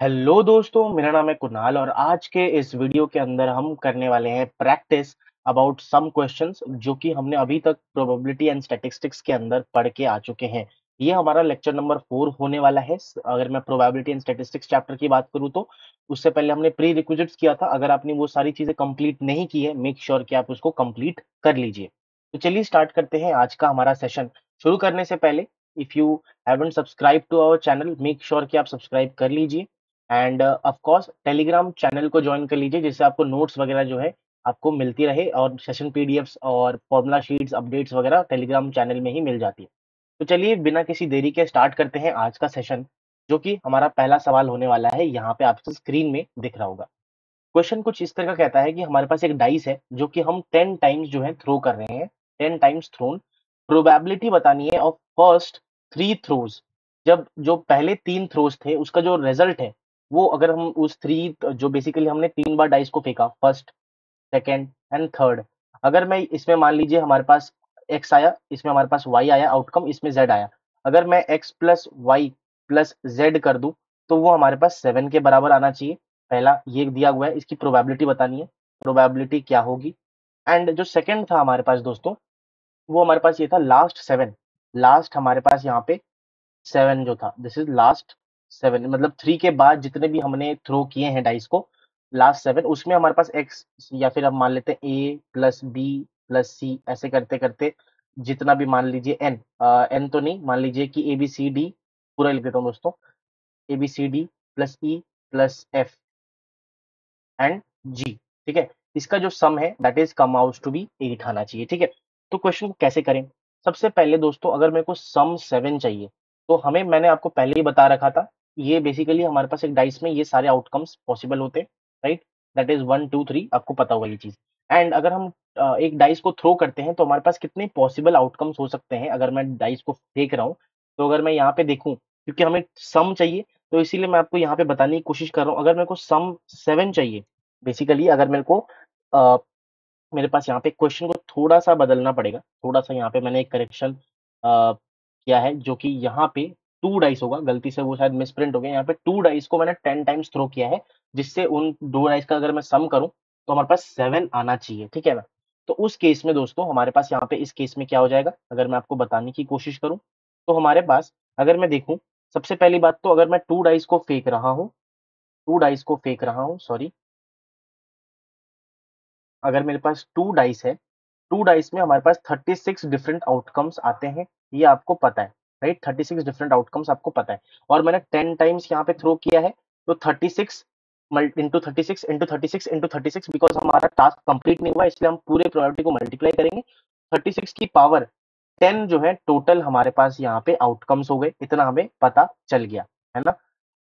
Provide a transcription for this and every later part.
Hello दोस्तों, मेरा नाम है कुणाल और आज के इस वीडियो के अंदर हम करने वाले हैं प्रैक्टिस अबाउट सम क्वेश्चंस जो कि हमने अभी तक प्रोबेबिलिटी एंड स्टैटिस्टिक्स के अंदर पढ़ के आ चुके हैं। ये हमारा लेक्चर नंबर 4 होने वाला है। अगर मैं प्रोबेबिलिटी एंड स्टैटिस्टिक्स चैप्टर की बात करूँ तो उससे पहले हमने प्री रिक्विजिट्स किया था। अगर आपने वो सारी चीजें कंप्लीट नहीं की है, मेक श्योर कि आप उसको कंप्लीट कर लीजिए। तो चलिए स्टार्ट करते हैं आज का हमारा सेशन। शुरू करने से पहले if you haven't subscribe to our channel, make sure कि आप सब्सक्राइब कर लीजिए and of course telegram channel को ज्वाइन कर लीजिए, जिससे आपको नोट्स वगैरह जो है आपको मिलती रहे और सेशन पीडीएफ्स और फॉर्मूला शीट्स अपडेट्स वगैरह टेलीग्राम चैनल में ही मिल जाती है। तो चलिए बिना किसी देरी के स्टार्ट करते हैं आज का सेशन, जो कि हमारा पहला सवाल होने वाला है। यहाँ पे आपको स्क्रीन में दिख रहा होगा। क्वेश्चन कुछ इस तरह का कहता है कि हमारे पास एक डाइस है जो कि हम 10 टाइम्स जो है थ्रो कर रहे हैं। 10 टाइम्स थ्रोन, प्रोबेबिलिटी बतानी है ऑफ फर्स्ट 3 थ्रोज। जब जो पहले 3 थ्रोज थे उसका जो रिजल्ट है वो, अगर हम उस 3 जो बेसिकली हमने 3 बार डाइस को फेंका, फर्स्ट, सेकंड एंड थर्ड, अगर मैं इसमें मान लीजिए हमारे पास x आया, इसमें हमारे पास y आया, आउटकम इसमें z आया। अगर मैं x plus y plus z कर दूं तो वो हमारे पास 7 के बराबर आना चाहिए। पहला ये दिया हुआ है, इसकी प्रोबेबिलिटी बतानी है, प्रोबेबिलिटी क्या होगी। एंड जो सेकंड था हमारे पास दोस्तों, वो हमारे पास ये था लास्ट 7। लास्ट हमारे पास यहाँ पे 7 जो था, दिस इज लास्ट 7, मतलब 3 के बाद जितने भी हमने थ्रो किए हैं डाइस को, लास्ट 7 उसमें हमारे पास x, या फिर हम मान लेते हैं a प्लस बी प्लस सी, ऐसे करते करते जितना भी मान लीजिए n, n तो नहीं, मान लीजिए कि ए बी सी डी पूरा लिख देता हूँ दोस्तों, A B C D plus E plus F and G. ठीक है, इसका जो सम है that is come out to be 8 आना चाहिए। ठीक है, तो क्वेश्चन को कैसे करें? सबसे पहले दोस्तों, अगर मेरे को सम 7 चाहिए तो हमें, मैंने आपको पहले ही बता रखा था, ये बेसिकली हमारे पास एक डाइस में ये सारे आउटकम्स पॉसिबल होते हैं, राइट? दैट इज 1 2 3, आपको पता होगा ये चीज। एंड अगर हम एक डाइस को थ्रो करते हैं तो हमारे पास कितने पॉसिबल आउटकम्स हो सकते हैं। अगर मैं डाइस को फेंक रहा हूँ तो अगर मैं यहाँ पे देखूं, क्योंकि हमें सम चाहिए तो इसीलिए मैं आपको यहाँ पे बताने की कोशिश कर रहा हूँ। अगर मेरे को सम 7 चाहिए, बेसिकली अगर मेरे को अ, मेरे पास यहाँ पे क्वेश्चन को थोड़ा-सा बदलना पड़ेगा। थोड़ा-सा यहाँ पे मैंने एक करेक्शन किया है, जो कि यहाँ पे 2 डाइस होगा, गलती से वो शायद मिसप्रिंट हो गया। यहाँ पे 2 डाइस को मैंने 10 टाइम्स थ्रो किया है, जिससे उन 2 डाइस का अगर मैं सम करूँ तो हमारे पास 7 आना चाहिए, ठीक है ना? तो उस केस में दोस्तों हमारे पास यहाँ पे इस केस में क्या हो जाएगा, अगर मैं आपको बताने की कोशिश करूँ, तो हमारे पास, अगर मैं देखूँ, सबसे पहली बात तो, अगर मैं 2 डाइस को फेंक रहा हूँ, 2 डाइस को फेंक रहा हूँ, सॉरी, अगर मेरे पास 2 डाइस है, 2 डाइस में हमारे पास 36 डिफरेंट आउटकम्स आते हैं, ये आपको पता है, राइट? 36 डिफरेंट आउटकम्स आपको पता है और मैंने 10 टाइम्स यहाँ पे थ्रो किया है, तो 36 इंटू 36 इंटू 36 इंटू 36, बिकॉज हमारा टास्क कंप्लीट नहीं हुआ, इसलिए हम पूरे प्रोबेबिलिटी को मल्टीप्लाई करेंगे। 36 की पावर 10 जो है टोटल हमारे पास यहाँ पे आउटकम्स हो गए, इतना हमें पता चल गया, है ना?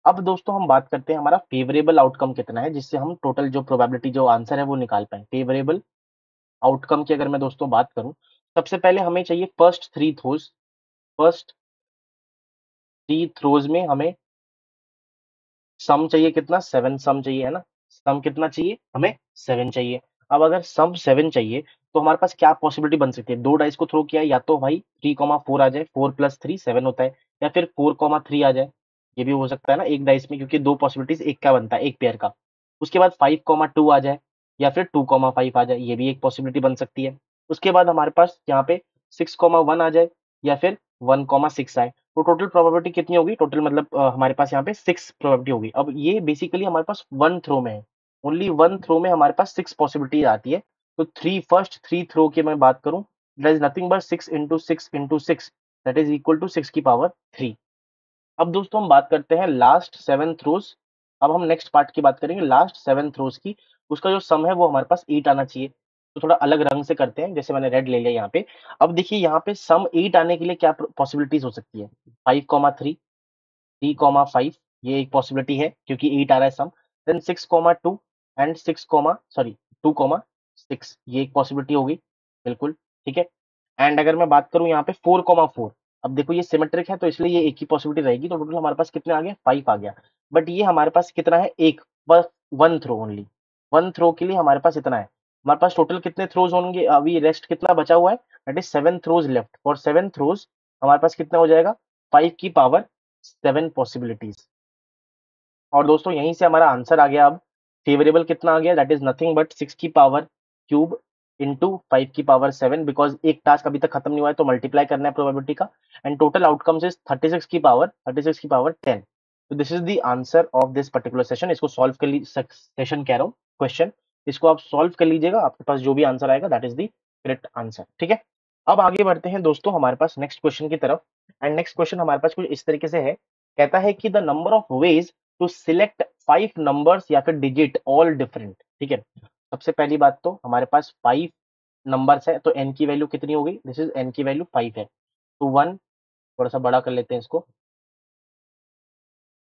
अब दोस्तों हम बात करते हैं हमारा फेवरेबल आउटकम कितना है, जिससे हम टोटल जो प्रोबेबिलिटी, जो आंसर है वो निकाल पाए। फेवरेबल आउटकम की अगर मैं दोस्तों बात करूं, सबसे पहले हमें चाहिए फर्स्ट 3 थ्रोज। फर्स्ट 3 थ्रोज में हमें सम चाहिए कितना, 7 सम चाहिए, है ना? सम कितना चाहिए हमें, 7 चाहिए। अब अगर सम 7 चाहिए तो हमारे पास क्या पॉसिबिलिटी बन सकती है? 2 डाइस को थ्रो किया है, या तो भाई 3,4 आ जाए, 4 प्लस 3 7 होता है, या फिर 4,3 आ जाए, ये भी हो सकता है ना एक डाइस में, क्योंकि दो पॉसिबिलिटीज एक का बनता है, एक पेयर का। उसके बाद 5,2 आ जाए, या फिर 2,5 आ जाए, ये भी एक पॉसिबिलिटी बन सकती है। उसके बाद हमारे पास यहाँ पे 6,1 आ जाए, या फिर 1,6 आए। तो टोटल प्रोबेबिलिटी कितनी होगी? टोटल मतलब हमारे पास यहाँ पे 6 प्रोबेबिलिटी होगी। अब ये बेसिकली हमारे पास 1 थ्रो में है, ओनली 1 थ्रो में हमारे पास 6 पॉसिबिलिटीज आती है। तो फर्स्ट 3 थ्रो की मैं बात करूं, that is nothing but 6 into 6 into 6, that is equal to 6 की पावर 3। अब दोस्तों हम बात करते हैं लास्ट 7 थ्रोज। अब हम नेक्स्ट पार्ट की बात करेंगे लास्ट 7 थ्रोज की। उसका जो सम है वो हमारे पास 8 आना चाहिए। तो थोड़ा अलग रंग से करते हैं, जैसे मैंने रेड ले लिया यहाँ पे। अब देखिए यहाँ पे सम 8 आने के लिए क्या पॉसिबिलिटीज हो सकती है? 5,3, 3,5, ये एक पॉसिबिलिटी है क्योंकि 8 आ रहा है सम। देन 6,2 एंड 6, सॉरी 2,6, ये एक पॉसिबिलिटी होगी, बिल्कुल ठीक है। एंड अगर मैं बात करूं यहाँ पे 4,4, अब देखो ये सिमेट्रिक है तो इसलिए ये एक ही पॉसिबिलिटी रहेगी, तो टोटल हमारे पास कितने आ गए? 5 आ गया। बट ये हमारे पास कितना है? एक, बस 1 थ्रो ओनली, 1 थ्रो के लिए हमारे पास इतना है। हमारे पास टोटल कितने थ्रोज होंगे? अभी रेस्ट कितना बचा हुआ है? That is 7 throws left. For 7 throws हमारे पास कितना हो जाएगा? 5 की पावर 7 पॉसिबिलिटीज। और दोस्तों यहीं से हमारा आंसर आ गया। अब फेवरेबल कितना आ गया, दैट इज नथिंग बट 6 की पावर क्यूब इंटू 5 की पावर 7, बिकॉज एक टास्क अभी तक खत्म नहीं हुआ है तो मल्टीप्लाई करना है प्रोबेबिलिटी का। एंड टोटल आउटकम्स इज 36 की पावर 10। तो this is the answer of this particular session. इसको सॉल्व कर ली, सेशन कह रहा हूँ, क्वेश्चन। इसको आप सॉल्व कर लीजिएगा, आपके पास जो भी आंसर आएगा that is the correct answer. ठीक है, अब आगे बढ़ते हैं दोस्तों हमारे पास नेक्स्ट क्वेश्चन की तरफ। एंड नेक्स्ट क्वेश्चन हमारे पास कुछ इस तरीके से है। कहता है कि the number of ways to select 5 numbers या फिर डिजिट ऑल डिफरेंट। ठीक है, सबसे पहली बात तो हमारे पास 5 नंबर्स है, तो n की वैल्यू कितनी हो गई, दिस इज n की वैल्यू 5 है। तो 1, थोड़ा सा बड़ा कर लेते हैं इसको,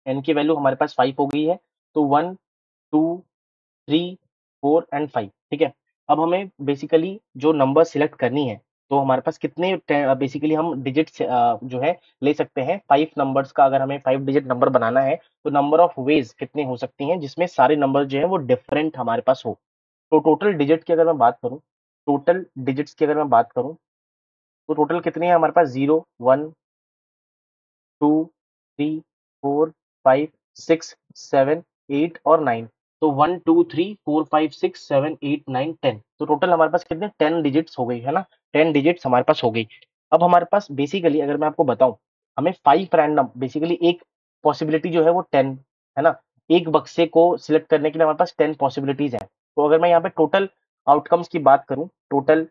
n की वैल्यू हमारे पास 5 हो गई है। तो 1, 2, 3, 4 एंड 5। ठीक है, अब हमें बेसिकली जो नंबर सिलेक्ट करनी है, तो हमारे पास कितने बेसिकली हम डिजिट जो है ले सकते हैं 5 नंबर्स का। अगर हमें 5 डिजिट नंबर बनाना है तो नंबर ऑफ वेज कितने हो सकती हैं जिसमें सारे नंबर जो है वो डिफरेंट हमारे पास हो। तो टोटल डिजिट की अगर मैं बात करूं, टोटल डिजिट्स की अगर मैं बात करूं, तो टोटल कितनी है हमारे पास, 0, 1, 2, 3, 4, 5, 6, 7, 8 और 9। तो 1, 2, 3, 4, 5, 6, 7, 8, 9, 10। तो टोटल हमारे पास कितने 10 डिजिट्स हो गई है ना, 10 डिजिट्स हमारे पास हो गई। अब हमारे पास बेसिकली अगर मैं आपको बताऊं, हमें 5 रैंडम, बेसिकली एक पॉसिबिलिटी जो है वो 10 है ना। एक बक्से को सिलेक्ट करने के लिए हमारे पास 10 पॉसिबिलिटीज है। तो अगर मैं यहाँ पे टोटल आउटकम्स की बात करूं, टोटल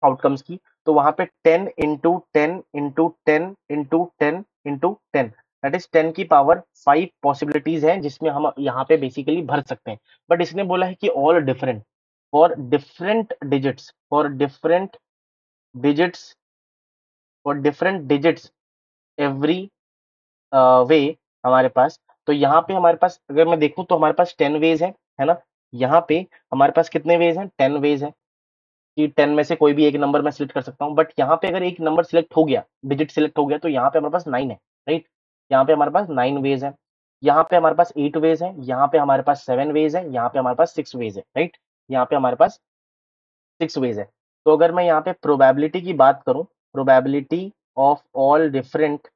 आउटकम्स की, तो वहां पे 10 into 10 into 10 into 10 into 10, that is 10 की पावर 5 पॉसिबिलिटीज हैं जिसमें हम यहाँ पे बेसिकली भर सकते हैं। बट इसने बोला है कि all different, for different digits, for different digits, for different digits every way हमारे पास। तो यहाँ पे हमारे पास अगर मैं देखूं तो हमारे पास 10 वेज है ना। यहाँ पे हमारे पास कितने वेज हैं, 10 वेज हैं कि 10 में से कोई भी एक नंबर मैं सिलेक्ट कर सकता हूँ। बट यहाँ पे अगर एक नंबर सिलेक्ट हो गया, डिजिट सिलेक्ट हो गया, तो यहाँ पे हमारे पास 9 है, राइट। यहाँ पे हमारे पास 9 वेज है, यहाँ पे हमारे पास 8 वेज है, यहाँ पे हमारे पास 7 वेज है, यहाँ पे हमारे पास 6 वेज है, राइट। यहाँ पे हमारे पास 6 वेज है। तो अगर मैं यहाँ पे प्रोबेबिलिटी की बात करूँ, probability of all different,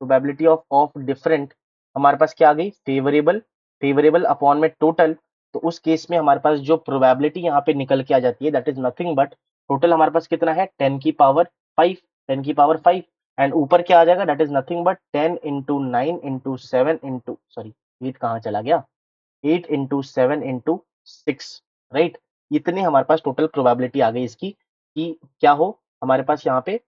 probability of different हमारे पास क्या आ गई, फेवरेबल, फेवरेबल अपॉन में टोटल। तो उस केस में हमारे पास जो प्रोबेबिलिटी यहाँ पे निकल के आ जाती है that is nothing but, total हमारे पास कितना है 10 की पावर 5, 10 की पावर 5। एंड ऊपर क्या आ जाएगा, that is nothing but 10 into 9 into 7 into, sorry 8 कहाँ चला गया, 8 इंटू 7 इंटू 6, राइट। इतने हमारे पास टोटल प्रोबेबिलिटी आ गई इसकी कि क्या हो हमारे पास यहाँ पे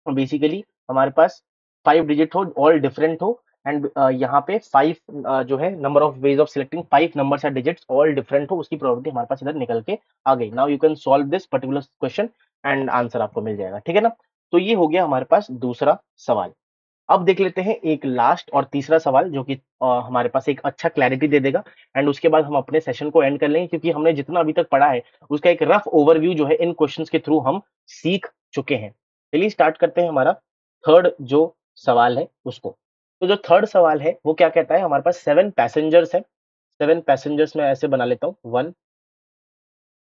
बेसिकली हमारे पास 5 डिजिट हो, ऑल डिफरेंट हो। एंड यहाँ पे 5 जो है number of ways of selecting 5 numbers या डिजिट्स ऑल डिफरेंट हो, उसकी प्रोबेबिलिटी हमारे पास इधर निकल के आ गई। Now you can solve this particular question and answer आपको मिल जाएगा, ठीक है ना। तो ये हो गया हमारे पास दूसरा सवाल। अब देख लेते हैं एक लास्ट और तीसरा सवाल जो कि हमारे पास एक अच्छा क्लैरिटी दे देगा। एंड उसके बाद हम अपने सेशन को एंड कर लेंगे, क्योंकि हमने जितना अभी तक पढ़ा है उसका एक रफ ओवरव्यू जो है इन क्वेश्चंस के थ्रू हम सीख चुके हैं। चलिए स्टार्ट करते हैं हमारा थर्ड जो सवाल है उसको। तो जो थर्ड सवाल है वो क्या कहता है, हमारे पास 7 पैसेंजर्स है। 7 पैसेंजर्स में ऐसे बना लेता हूँ, 1,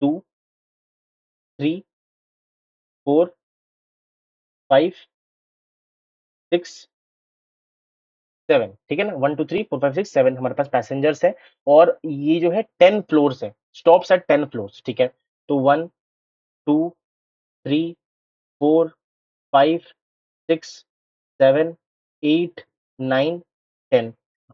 2, 3, 4, 5, 6, 7, ठीक है ना। 1, 2, 3, 4, 5, 6, 7 हमारे पास पैसेंजर्स है। और ये जो है 10 फ्लोर्स है, स्टॉप्स एट 10 फ्लोर्स, ठीक है। तो 1, 2, 3, 4, 5, 6, 7, 8, 9, 10।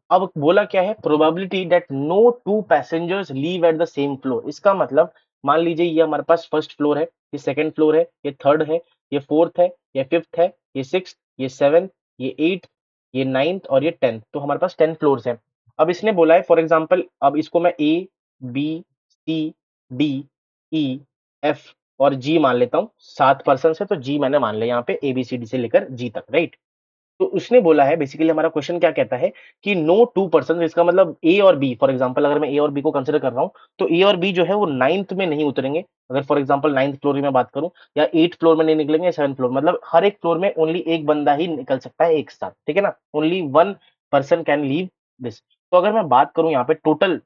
अब बोला क्या है, probability that no two passengers leave at the same floor. इसका मतलब मान लीजिए ये हमारे पास फर्स्ट फ्लोर है, ये सेकंड फ्लोर है, ये थर्ड है, ये फोर्थ है, ये फिफ्थ है, ये सिक्स, ये सेवन, ये एट, ये नाइन्थ और ये 10th। तो हमारे पास 10 फ्लोर्स हैं। अब इसने बोला है फॉर एग्जाम्पल, अब इसको मैं ए, बी, सी, डी, ई, एफ और जी मान लेता हूँ। 7 पर्सन है तो जी मैंने मान लिया यहाँ पे, ए बी सी डी से लेकर जी तक, राइट। तो उसने बोला है बेसिकली, हमारा क्वेश्चन क्या कहता है कि नो टू पर्सन, इसका मतलब ए और बी, फॉर एग्जांपल अगर मैं ए और बी को कंसिडर कर रहा हूं, तो ए और बी जो है वो 9th में नहीं उतरेंगे। अगर फॉर एग्जांपल 9th फ्लोर की मैं बात करूं, या 8th फ्लोर में नहीं निकलेंगे, 7th फ्लोर, मतलब हर एक फ्लोर में ओनली एक बंदा ही निकल सकता है एक साथ, ठीक है ना। Only one person can leave this. तो अगर मैं बात करूं यहाँ पे total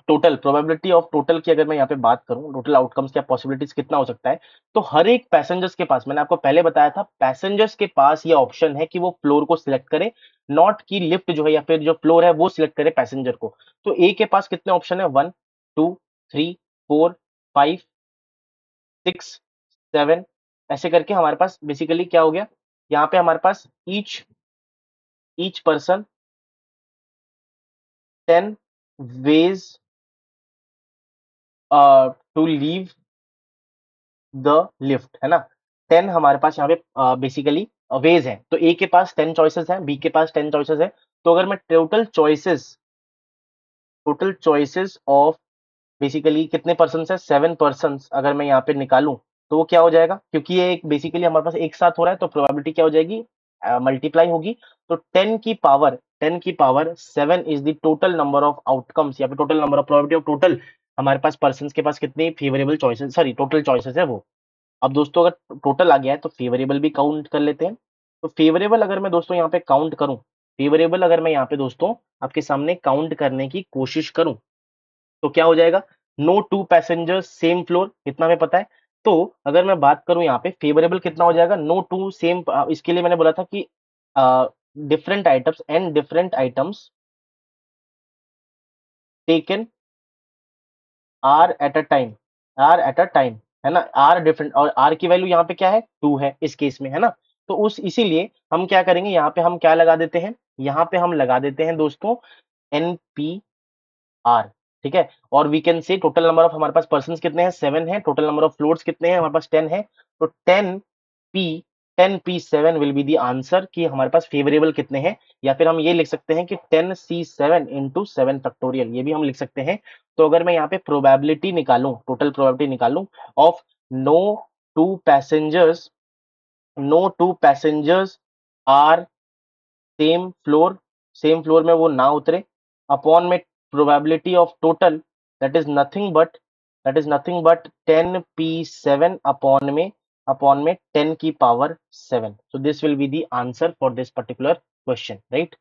total probability of total की अगर मैं यहाँ पे बात करूं, टोटल आउटकम्स क्या पॉसिबिलिटीज कितना हो सकता है, तो हर एक पैसेंजर्स के पास, मैंने आपको पहले बताया था, पैसेंजर्स के पास ये ऑप्शन है कि वो फ्लोर को सिलेक्ट करे, नॉट की लिफ्ट जो है या फिर जो फ्लोर है वो सिलेक्ट करे पैसेंजर को। तो ए के पास कितने ऑप्शन है, 1 2 3 4 5 6 7, ऐसे करके हमारे पास बेसिकली क्या हो गया, यहाँ पे हमारे पास each person 10 ways to leave the lift, है ना। 10 हमारे पास यहाँ पे बेसिकली वेज है, तो ए के पास 10 चॉइसेस है, बी के पास 10 चॉइसेस है। तो अगर मैं टोटल चॉइसेस ऑफ बेसिकली कितने पर्सन है, 7 पर्सन अगर मैं यहाँ पे निकालूं, तो वो क्या हो जाएगा, क्योंकि ये एक बेसिकली हमारे पास एक साथ हो रहा है, तो प्रोबेबिलिटी क्या हो जाएगी, मल्टीप्लाई होगी। तो 10 की power 7 is the total number of outcomes या फिर total number of probability of total हमारे पास पर्सन के पास कितनी favourable choices, sorry total choices है वो। अब दोस्तों अगर टोटल आ गया है तो फेवरेबल भी काउंट कर लेते हैं। तो फेवरेबल अगर मैं दोस्तों यहाँ पे काउंट करूं, फेवरेबल अगर मैं यहाँ पे दोस्तों आपके सामने काउंट करने की कोशिश करूं, तो क्या हो जाएगा, no two passengers same floor, इतना हमें पता है। तो अगर मैं बात करूं यहाँ पे फेवरेबल कितना हो जाएगा, नो टू सेम, इसके लिए मैंने बोला था कि different items taken are at a time, है ना, आर डिफरेंट, और आर की वैल्यू यहाँ पे क्या है, 2 है इस केस में, है ना। तो उस इसीलिए हम क्या करेंगे, यहाँ पे हम क्या लगा देते हैं, यहाँ पे हम लगा देते हैं दोस्तों एनपी आर, ठीक है। और we can say total number of हमारे पास पर्सन कितने हैं, 7 है, टोटल नंबर ऑफ फ्लोर्स कितने हैं हमारे पास, 10 है। तो P 10p7 will be the answer कि हमारे पास फेवरेबल कितने हैं, या फिर हम ये लिख सकते हैं कि 10c7 इंटू 7 फैक्टोरियल, ये भी हम लिख सकते हैं। तो अगर मैं यहाँ पे प्रोबेबिलिटी निकालूं, टोटल प्रोबेबिलिटी निकालूं of no two passengers no two passengers are same floor में वो ना उतरे, अपॉन में probability of total that is nothing but 10p7 upon में 10 की power 7। So this will be the answer for this particular question, right.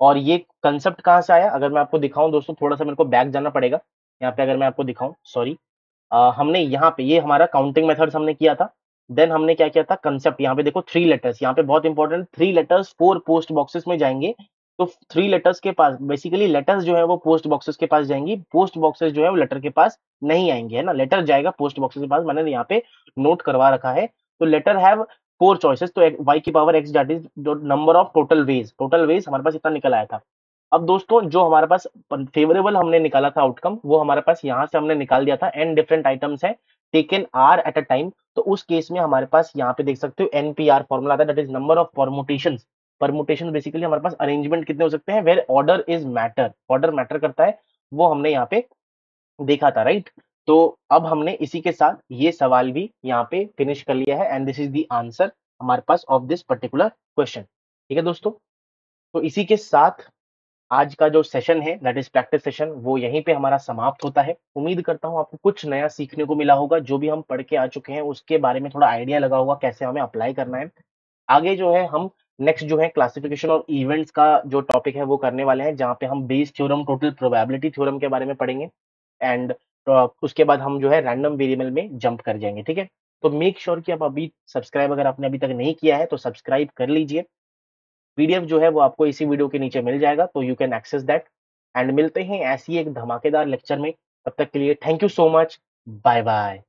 और ये concept कहाँ से आया, अगर मैं आपको दिखाऊं दोस्तों, थोड़ा सा मेरे को बैक जाना पड़ेगा, यहाँ पे अगर मैं आपको दिखाऊं, सॉरी, हमने यहाँ पे ये हमारा काउंटिंग मेथड्स हमने किया था। देन हमने क्या किया था, कंसेप्ट, यहाँ पे देखो 3 लेटर्स, यहाँ पे बहुत इंपॉर्टेंट, 3 लेटर्स 4 पोस्ट बॉक्सेस में जाएंगे। तो 3 लेटर्स के पास बेसिकली लेटर्स जो है वो पोस्ट बॉक्सेस के पास जाएंगी, पोस्ट बॉक्सेस जो है वो लेटर के पास नहीं आएंगे, है ना। लेटर जाएगा पोस्ट बॉक्सेस के पास, मैंने यहाँ पे नोट करवा रखा है। तो लेटर हैव 4 चॉइसेस, तो y की power x that is number of total ways हमारे पास इतना निकल आया था। अब दोस्तों जो हमारे पास फेवरेबल हमने निकाला था आउटकम, वो हमारे पास यहाँ से हमने निकाल दिया था, एन डिफरेंट आइटम्स है taken are at a time. तो उस केस में हमारे पास यहाँ पे देख सकते हो एनपीआर फॉर्मूला आता है, that is number of permutation basically हमारे पास अरेंजमेंट कितने हो सकते हैं, वेयर ऑर्डर मैटर करता है, वो हमने यहाँ पे देखा था, राइट। तो अब हमने इसी के साथ ये सवाल भी यहाँ पे फिनिश कर लिया है, and this is the answer हमारे पास ऑफ दिस पर्टिकुलर क्वेश्चन, ठीक है दोस्तों। तो इसी के साथ आज का जो सेशन है दैट इज प्रैक्टिस सेशन, वो यहीं पे हमारा समाप्त होता है। उम्मीद करता हूँ आपको कुछ नया सीखने को मिला होगा, जो भी हम पढ़ के आ चुके हैं उसके बारे में थोड़ा आइडिया लगा होगा कैसे हमें अप्लाई करना है। आगे जो है हम नेक्स्ट जो है क्लासिफिकेशन ऑफ इवेंट्स का जो टॉपिक है वो करने वाले हैं, जहाँ पे हम Bayes theorem, total probability theorem के बारे में पढ़ेंगे, एंड उसके बाद हम जो है रैंडम वेरिएबल में जंप कर जाएंगे, ठीक है। तो मेक श्योर कि आप अभी सब्सक्राइब, अगर आपने अभी तक नहीं किया है तो सब्सक्राइब कर लीजिए। पीडीएफ जो है वो आपको इसी वीडियो के नीचे मिल जाएगा, तो you can access that, and मिलते हैं ऐसी एक धमाकेदार लेक्चर में। तब तक के लिए thank you so much, bye bye.